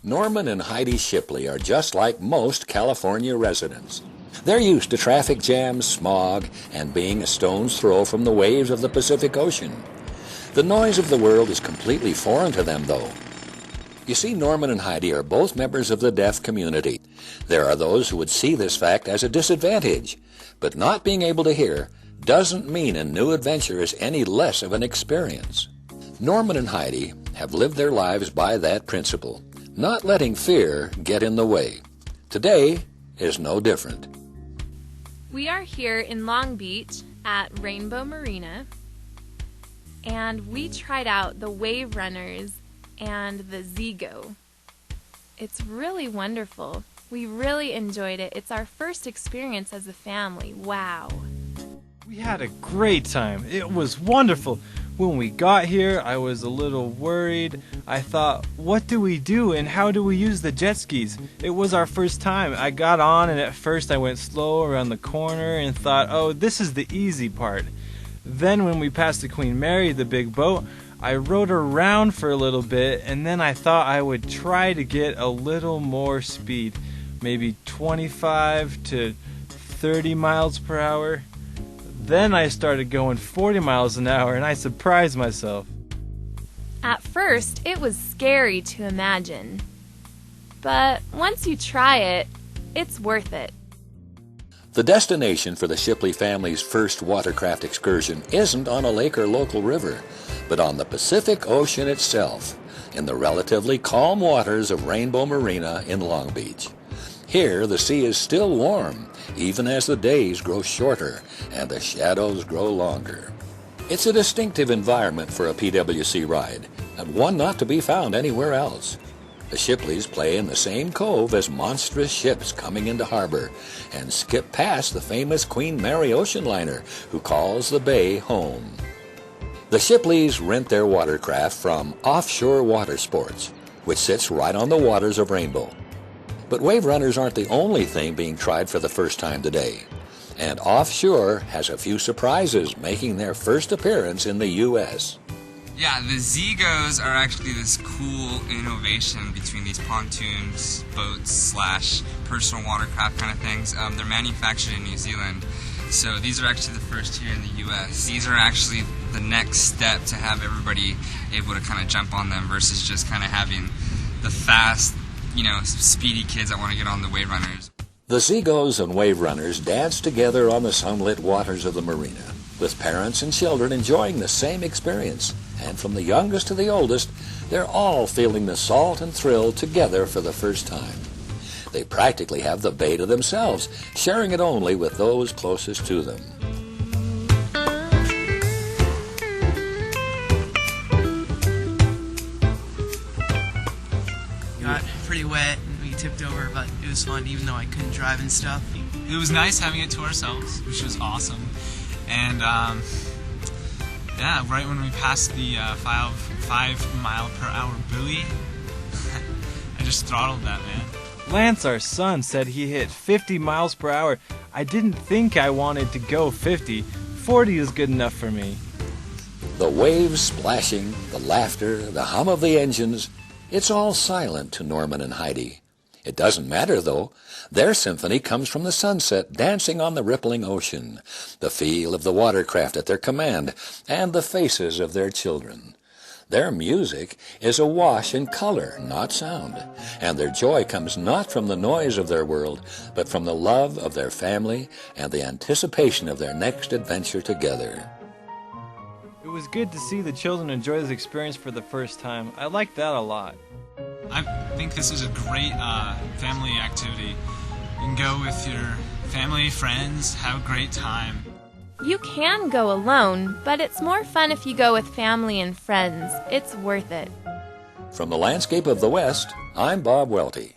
Norman and Heidi Shipley are just like most California residents. They're used to traffic jams, smog, and being a stone's throw from the waves of the Pacific Ocean. The noise of the world is completely foreign to them, though. You see, Norman and Heidi are both members of the deaf community. There are those who would see this fact as a disadvantage, but not being able to hear doesn't mean a new adventure is any less of an experience. Norman and Heidi have lived their lives by that principle, not letting fear get in the way. Today is no different. We are here in Long Beach at Rainbow Marina, and we tried out the Wave Runners and the Z-Go. It's really wonderful. We really enjoyed it. It's our first experience as a family. Wow. We had a great time. It was wonderful. When we got here, I was a little worried. I thought, what do we do and how do we use the jet skis? It was our first time. I got on and at first I went slow around the corner and thought, oh, this is the easy part. Then when we passed the Queen Mary, the big boat, I rode around for a little bit and then I thought I would try to get a little more speed. Maybe 25 to 30 miles per hour. Then I started going 40 miles an hour and I surprised myself. At first, it was scary to imagine. But once you try it, it's worth it. The destination for the Shipley family's first watercraft excursion isn't on a lake or local river, but on the Pacific Ocean itself, in the relatively calm waters of Rainbow Marina in Long Beach. Here, the sea is still warm, even as the days grow shorter and the shadows grow longer. It's a distinctive environment for a PWC ride, and one not to be found anywhere else. The Shipleys play in the same cove as monstrous ships coming into harbor and skip past the famous Queen Mary ocean liner, who calls the bay home. The Shipleys rent their watercraft from Offshore Water Sports, which sits right on the waters of Rainbow. But Wave Runners aren't the only thing being tried for the first time today. And Offshore has a few surprises making their first appearance in the U.S. Yeah, the Z-Goes are actually this cool innovation between these pontoons, boats, / personal watercraft kind of things. They're manufactured in New Zealand, so these are actually the first here in the U.S. These are actually the next step to have everybody able to kind of jump on them versus just kind of having the fast, speedy kids that want to get on the Wave Runners. The Z-Goes and Wave Runners dance together on the sunlit waters of the marina, with parents and children enjoying the same experience. And from the youngest to the oldest, they're all feeling the salt and thrill together for the first time. They practically have the bay to themselves, sharing it only with those closest to them. Got pretty wet and we tipped over, but it was fun even though I couldn't drive and stuff. It was nice having it to ourselves, which was awesome. And right when we passed the 5 mile per hour buoy, I just throttled that, man. Lance, our son, said he hit 50 miles per hour. I didn't think I wanted to go 50. 40 is good enough for me. The waves splashing, the laughter, the hum of the engines, it's all silent to Norman and Heidi. It doesn't matter, though. Their symphony comes from the sunset dancing on the rippling ocean, the feel of the watercraft at their command, and the faces of their children. Their music is awash in color, not sound, and their joy comes not from the noise of their world, but from the love of their family and the anticipation of their next adventure together. It was good to see the children enjoy this experience for the first time. I liked that a lot. I think this is a great family activity. You can go with your family, friends, have a great time. You can go alone, but it's more fun if you go with family and friends. It's worth it. From the landscape of the West, I'm Bob Welty.